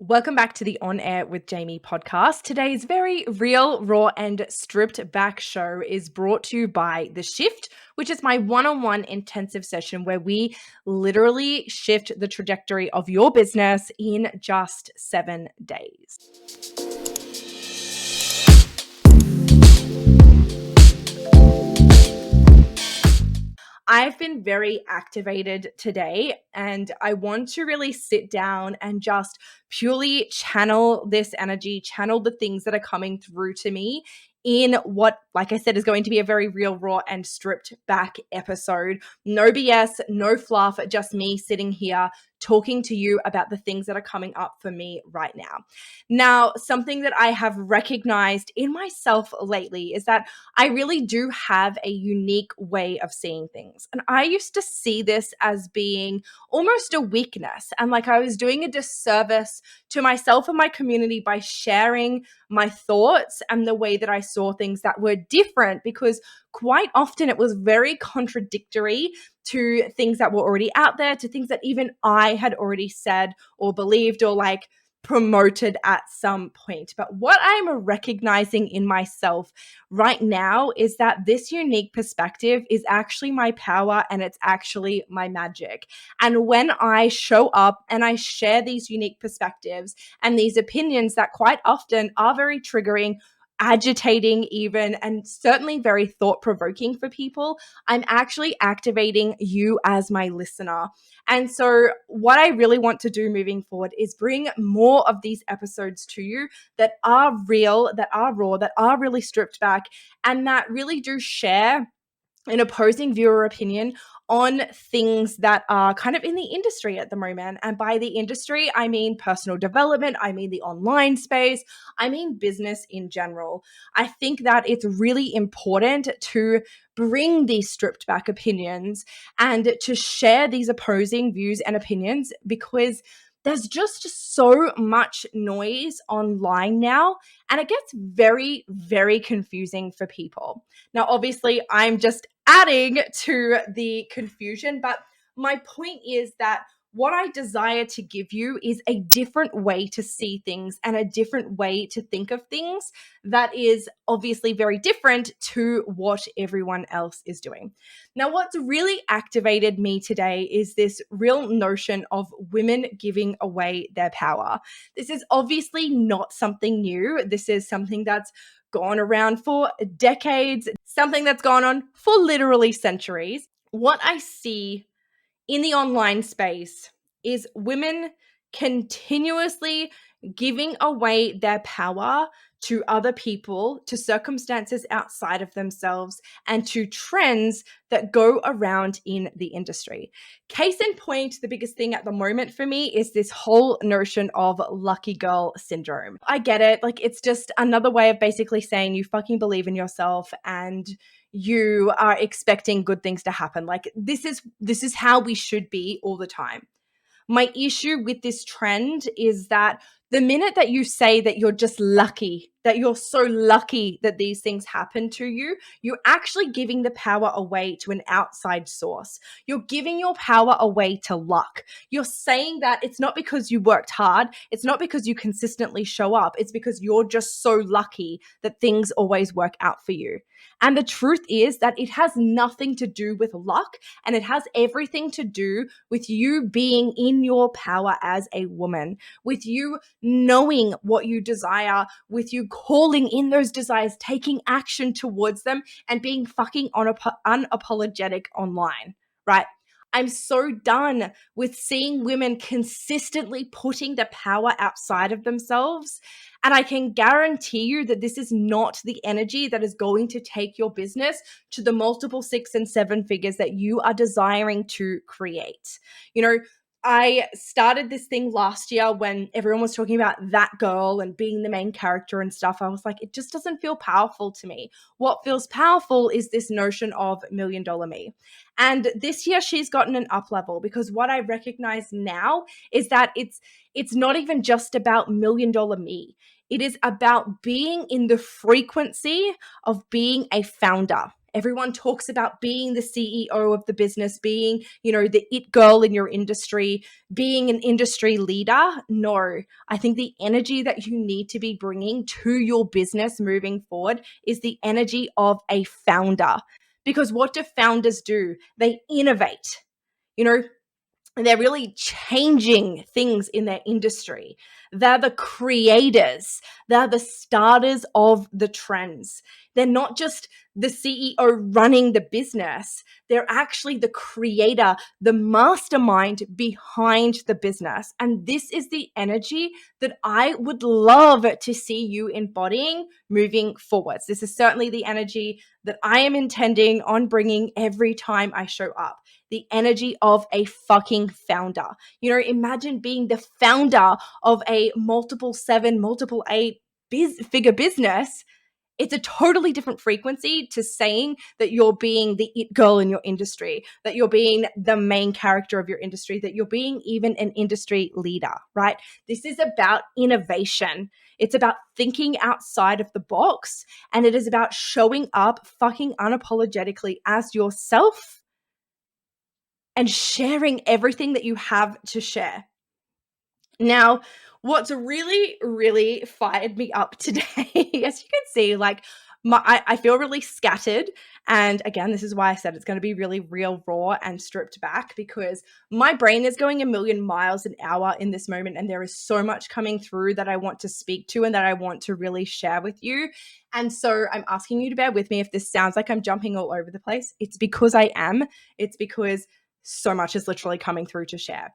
Welcome back to the On Air with Jamie podcast. Today's very real, raw, and stripped back show is brought to you by The Shift, which is my one-on-one intensive session where we literally shift the trajectory of your business in just 7 days. I've been very activated today, and I want to really sit down and just purely channel this energy, channel the things that are coming through to me in what, like I said, is going to be a very real, raw, and stripped back episode. No BS, no fluff, just me sitting here talking to you about the things that are coming up for me right now. Now, something that I have recognized in myself lately is that I really do have a unique way of seeing things. And I used to see this as being almost a weakness. And like I was doing a disservice to myself and my community by sharing my thoughts and the way that I saw things that were different, because quite often it was very contradictory to things that were already out there, to things that even I had already said or believed or like promoted at some point. But what I'm recognizing in myself right now is that this unique perspective is actually my power and it's actually my magic. And when I show up and I share these unique perspectives and these opinions that quite often are very triggering, agitating even, and certainly very thought-provoking for people, I'm actually activating you as my listener. And so what I really want to do moving forward is bring more of these episodes to you that are real, that are raw, that are really stripped back, and that really do share an opposing view or opinion on things that are kind of in the industry at the moment. And by the industry, I mean personal development, I mean the online space, I mean business in general. I think that it's really important to bring these stripped back opinions and to share these opposing views and opinions, because there's just so much noise online now, and it gets very, very confusing for people. Now, obviously, I'm just adding to the confusion, but my point is that what I desire to give you is a different way to see things and a different way to think of things that is obviously very different to what everyone else is doing. Now, what's really activated me today is this real notion of women giving away their power. This is obviously not something new. This is something that's gone around for decades, something that's gone on for literally centuries. What I see in the online space is women continuously giving away their power to other people, to circumstances outside of themselves, and to trends that go around in the industry. Case in point, the biggest thing at the moment for me is this whole notion of lucky girl syndrome. I get it. Like, it's just another way of basically saying you fucking believe in yourself and you are expecting good things to happen. Like, this is how we should be all the time. My issue with this trend is that the minute that you say that you're just lucky, that you're so lucky that these things happen to you, you're actually giving the power away to an outside source. You're giving your power away to luck. You're saying that it's not because you worked hard, it's not because you consistently show up, it's because you're just so lucky that things always work out for you. And the truth is that it has nothing to do with luck, and it has everything to do with you being in your power as a woman, with you knowing what you desire, with you calling in those desires, taking action towards them, and being fucking unapologetic online, right? I'm so done with seeing women consistently putting the power outside of themselves. And I can guarantee you that this is not the energy that is going to take your business to the multiple 6 and 7 figures that you are desiring to create. You know, I started this thing last year when everyone was talking about that girl and being the main character and stuff. I was like, it just doesn't feel powerful to me. What feels powerful is this notion of $1 million me. And this year she's gotten an up level, because what I recognize now is that it's not even just about $1 million me. It is about being in the frequency of being a founder. Everyone talks about being the CEO of the business, being, the it girl in your industry, being an industry leader. No, I think the energy that you need to be bringing to your business moving forward is the energy of a founder. Because what do founders do? They innovate. You know, they're really changing things in their industry. They're the creators. They're the starters of the trends. They're not just the CEO running the business. They're actually the creator, the mastermind behind the business. And this is the energy that I would love to see you embodying moving forwards. This is certainly the energy that I am intending on bringing every time I show up. The energy of a fucking founder. Imagine being the founder of a multiple 7, multiple 8 figure business. It's a totally different frequency to saying that you're being the it girl in your industry, that you're being the main character of your industry, that you're being even an industry leader, right? This is about innovation. It's about thinking outside of the box, and it is about showing up fucking unapologetically as yourself and sharing everything that you have to share. Now, what's really, really fired me up today, as you can see, I feel really scattered. And again, this is why I said it's going to be really real, raw, and stripped back, because my brain is going a million miles an hour in this moment. And there is so much coming through that I want to speak to and that I want to really share with you. And so I'm asking you to bear with me if this sounds like I'm jumping all over the place. It's because I am. It's because so much is literally coming through to share.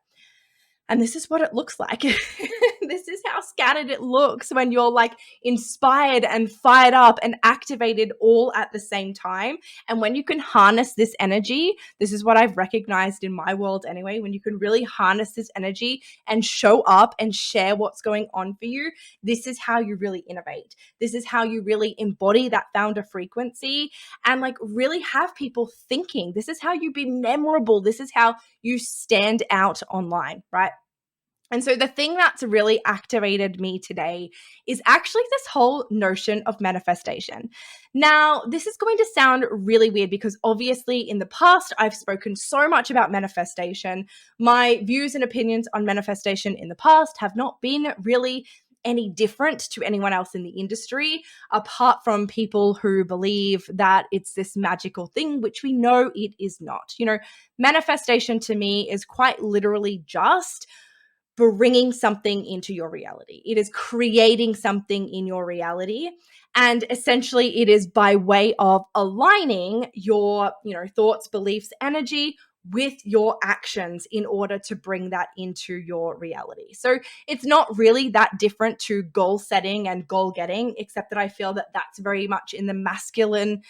And this is what it looks like. This is how scattered it looks when you're like inspired and fired up and activated all at the same time. And when you can harness this energy, this is what I've recognized in my world anyway, when you can really harness this energy and show up and share what's going on for you, this is how you really innovate. This is how you really embody that founder frequency and like really have people thinking. This is how you be memorable. This is how you stand out online, right? And so the thing that's really activated me today is actually this whole notion of manifestation. Now, this is going to sound really weird because obviously in the past, I've spoken so much about manifestation. My views and opinions on manifestation in the past have not been really any different to anyone else in the industry, apart from people who believe that it's this magical thing, which we know it is not. Manifestation to me is quite literally just bringing something into your reality. It is creating something in your reality. And essentially it is by way of aligning your, thoughts, beliefs, energy with your actions in order to bring that into your reality. So it's not really that different to goal setting and goal getting, except that I feel that that's very much in the masculine,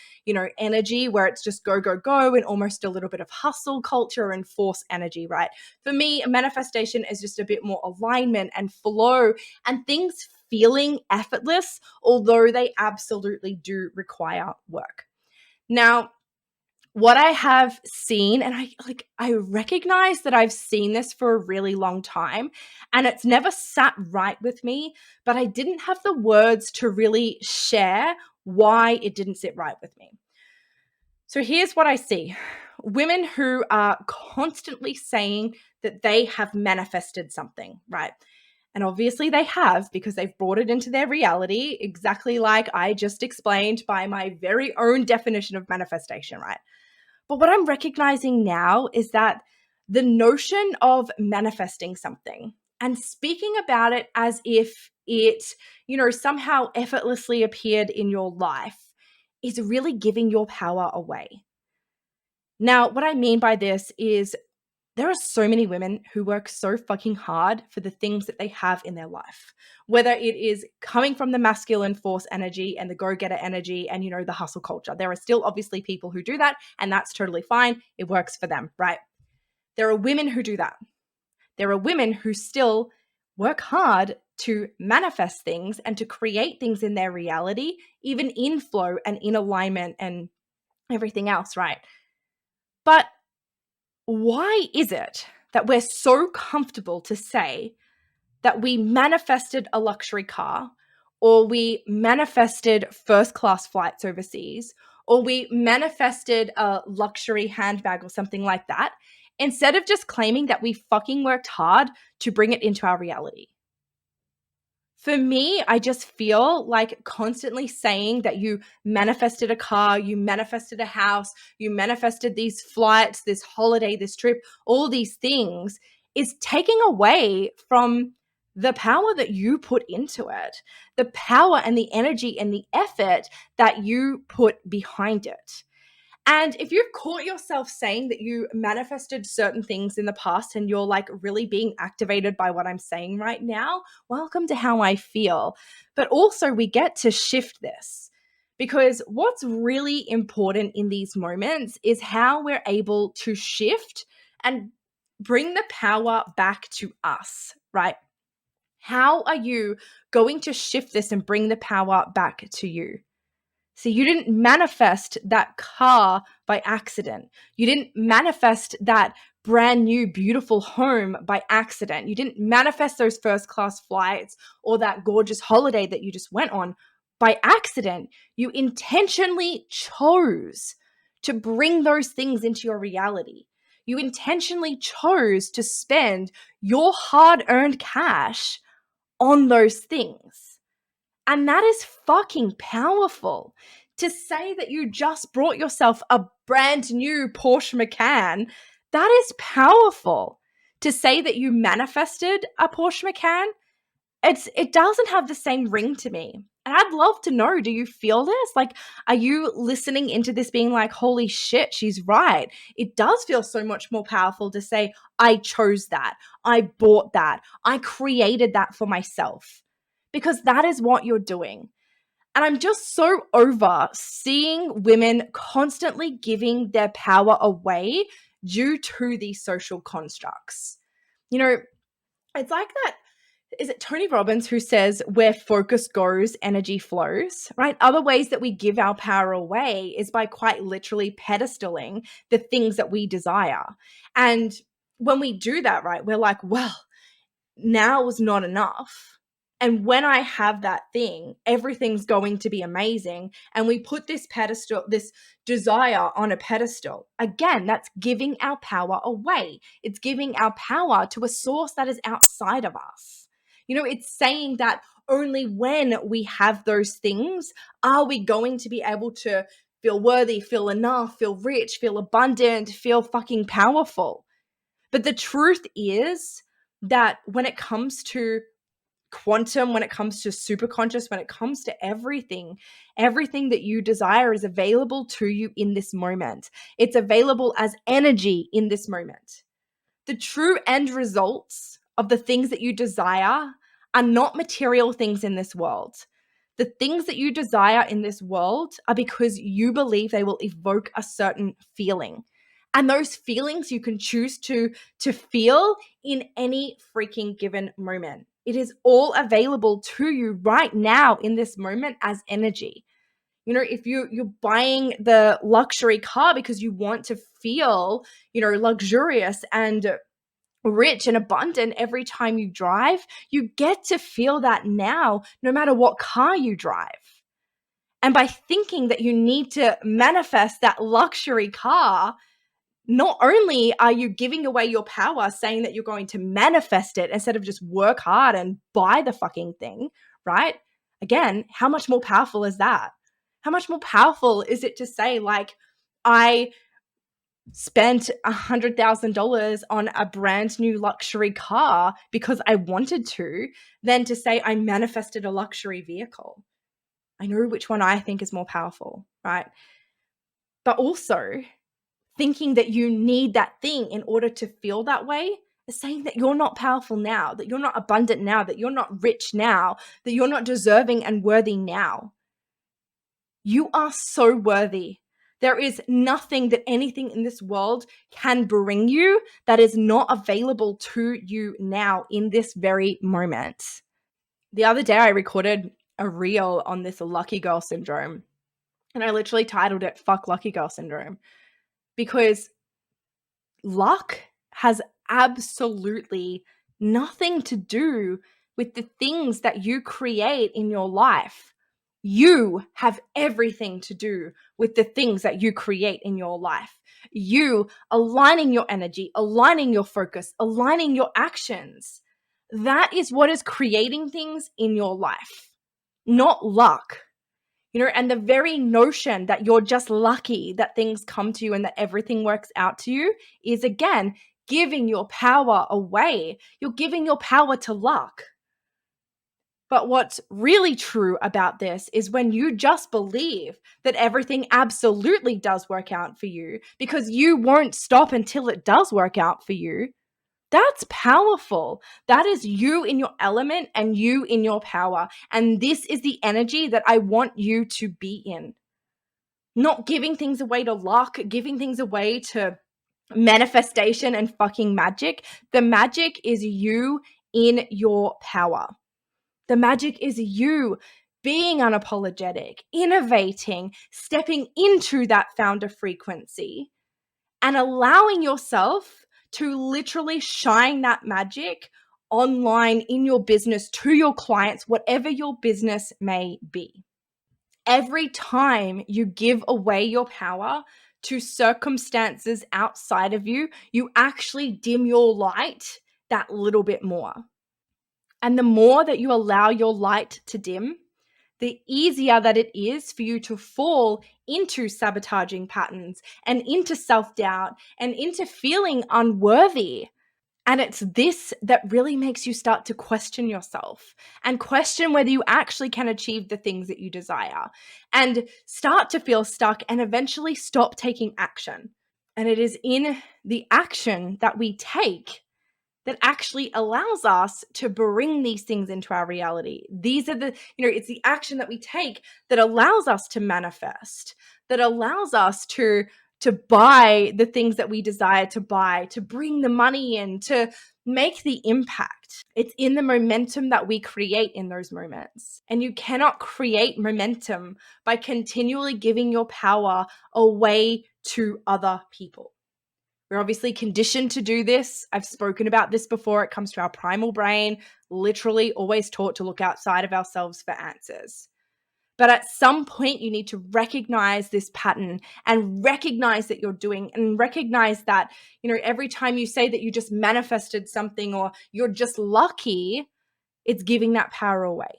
energy where it's just go, go, go, and almost a little bit of hustle culture and force energy, right? For me, a manifestation is just a bit more alignment and flow and things feeling effortless, although they absolutely do require work. Now, what I have seen, and I recognize that I've seen this for a really long time and it's never sat right with me, but I didn't have the words to really share why it didn't sit right with me. So here's what I see. Women who are constantly saying that they have manifested something, right? And obviously they have, because they've brought it into their reality, exactly like I just explained by my very own definition of manifestation, right? But what I'm recognizing now is that the notion of manifesting something and speaking about it as if it, somehow effortlessly appeared in your life is really giving your power away. Now, what I mean by this is there are so many women who work so fucking hard for the things that they have in their life, whether it is coming from the masculine force energy and the go-getter energy and, the hustle culture. There are still obviously people who do that, and that's totally fine. It works for them, right? There are women who do that. There are women who still work hard to manifest things and to create things in their reality, even in flow and in alignment and everything else, right? But why is it that we're so comfortable to say that we manifested a luxury car or we manifested first class flights overseas or we manifested a luxury handbag or something like that, instead of just claiming that we fucking worked hard to bring it into our reality. For me, I just feel like constantly saying that you manifested a car, you manifested a house, you manifested these flights, this holiday, this trip, all these things is taking away from the power that you put into it, the power and the energy and the effort that you put behind it. And if you've caught yourself saying that you manifested certain things in the past and you're like really being activated by what I'm saying right now, welcome to How I Feel. But also, we get to shift this because what's really important in these moments is how we're able to shift and bring the power back to us, right? How are you going to shift this and bring the power back to you? So you didn't manifest that car by accident. You didn't manifest that brand new beautiful home by accident. You didn't manifest those first class flights or that gorgeous holiday that you just went on by accident. You intentionally chose to bring those things into your reality. You intentionally chose to spend your hard earned cash on those things. And that is fucking powerful. To say that you just brought yourself a brand new Porsche Macan, that is powerful. To say that you manifested a Porsche Macan, it doesn't have the same ring to me. And I'd love to know, do you feel this? Like, are you listening into this being like, holy shit, she's right? It does feel so much more powerful to say, I chose that. I bought that. I created that for myself. Because that is what you're doing. And I'm just so over seeing women constantly giving their power away due to these social constructs. You know, it's like that. Is it Tony Robbins who says, where focus goes, energy flows, right? Other ways that we give our power away is by quite literally pedestaling the things that we desire. And when we do that, right, we're like, well, now is not enough. And when I have that thing, everything's going to be amazing. And we put this pedestal, this desire on a pedestal. Again, that's giving our power away. It's giving our power to a source that is outside of us. You know, it's saying that only when we have those things are we going to be able to feel worthy, feel enough, feel rich, feel abundant, feel fucking powerful. But the truth is that when it comes to quantum, when it comes to super conscious, when it comes to everything that you desire is available to you in this moment. It's available as energy in this moment. The true end results of the things that you desire are not material things in this world. The things that you desire in this world are because you believe they will evoke a certain feeling. And those feelings you can choose to feel in any freaking given moment. It is all available to you right now in this moment as energy. You know, if you're buying the luxury car because you want to feel, you know, luxurious and rich and abundant every time you drive, you get to feel that now, no matter what car you drive. And by thinking that you need to manifest that luxury car, not only are you giving away your power saying that you're going to manifest it instead of just work hard and buy the fucking thing, right? Again, how much more powerful is that? How much more powerful is it to say, like, I spent $100,000 on a brand new luxury car because I wanted to, than to say I manifested a luxury vehicle? I know which one I think is more powerful, right? But also, thinking that you need that thing in order to feel that way is saying that you're not powerful now, that you're not abundant now, that you're not rich now, that you're not deserving and worthy now. You are so worthy. There is nothing that anything in this world can bring you that is not available to you now in this very moment. The other day, I recorded a reel on this lucky girl syndrome, and I literally titled it Fuck Lucky Girl Syndrome, because luck has absolutely nothing to do with the things that you create in your life. You have everything to do with the things that you create in your life. You aligning your energy, aligning your focus, aligning your actions. That is what is creating things in your life, not luck. And the very notion that you're just lucky that things come to you and that everything works out to you is, again, giving your power away. You're giving your power to luck. But what's really true about this is when you just believe that everything absolutely does work out for you because you won't stop until it does work out for you. That's powerful. That is you in your element and you in your power. And this is the energy that I want you to be in. Not giving things away to luck, giving things away to manifestation and fucking magic. The magic is you in your power. The magic is you being unapologetic, innovating, stepping into that founder frequency, and allowing yourself to literally shine that magic online in your business to your clients, whatever your business may be. Every time you give away your power to circumstances outside of you, you actually dim your light that little bit more. And the more that you allow your light to dim, the easier that it is for you to fall into sabotaging patterns and into self-doubt and into feeling unworthy. And it's this that really makes you start to question yourself and question whether you actually can achieve the things that you desire and start to feel stuck and eventually stop taking action. And it is in the action that we take that actually allows us to bring these things into our reality. These are it's the action that we take that allows us to manifest, that allows us to buy the things that we desire to buy, to bring the money in, to make the impact. It's in the momentum that we create in those moments. And you cannot create momentum by continually giving your power away to other people. We're obviously conditioned to do this. I've spoken about this before. It comes to our primal brain, literally always taught to look outside of ourselves for answers. But at some point, you need to recognize this pattern and recognize that you're doing and recognize that, every time you say that you just manifested something or you're just lucky, it's giving that power away.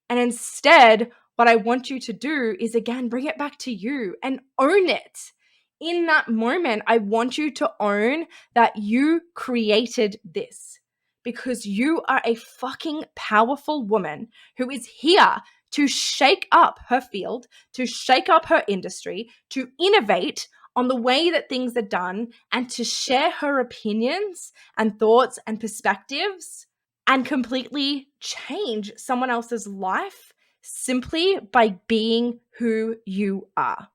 And instead, what I want you to do is, again, bring it back to you and own it. In that moment, I want you to own that you created this because you are a fucking powerful woman who is here to shake up her field, to shake up her industry, to innovate on the way that things are done, and to share her opinions and thoughts and perspectives and completely change someone else's life simply by being who you are.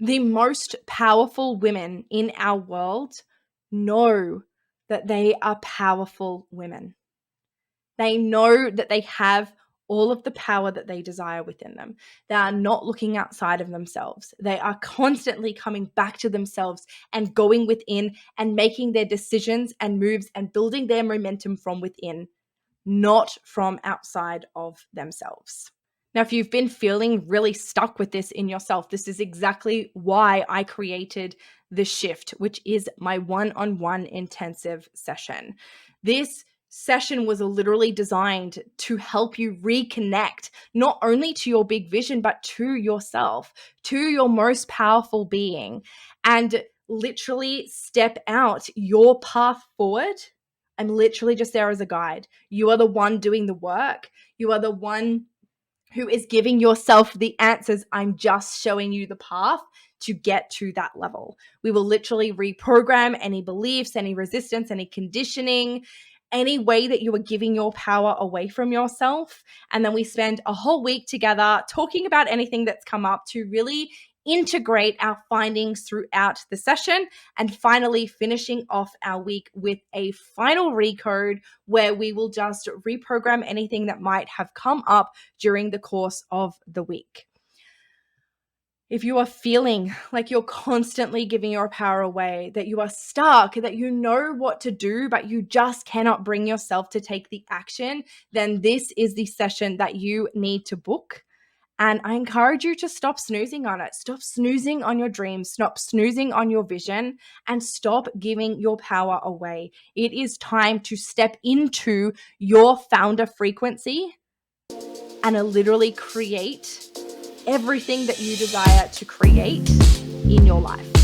The most powerful women in our world know that they are powerful women. They know that they have all of the power that they desire within them. They are not looking outside of themselves. They are constantly coming back to themselves and going within and making their decisions and moves and building their momentum from within, not from outside of themselves. Now, if you've been feeling really stuck with this in yourself, this is exactly why I created the shift, which is my one-on-one intensive session. This session was literally designed to help you reconnect not only to your big vision, but to yourself, to your most powerful being, and literally step out your path forward. I'm literally just there as a guide. You are the one doing the work. You are the one who is giving yourself the answers. I'm just showing you the path to get to that level. We will literally reprogram any beliefs, any resistance, any conditioning, any way that you are giving your power away from yourself. And then we spend a whole week together talking about anything that's come up to really integrate our findings throughout the session, and finally finishing off our week with a final recode where we will just reprogram anything that might have come up during the course of the week. If you are feeling like you're constantly giving your power away, that you are stuck, that you know what to do, but you just cannot bring yourself to take the action, then this is the session that you need to book. And I encourage you to stop snoozing on it. Stop snoozing on your dreams. Stop snoozing on your vision and stop giving your power away. It is time to step into your founder frequency and literally create everything that you desire to create in your life.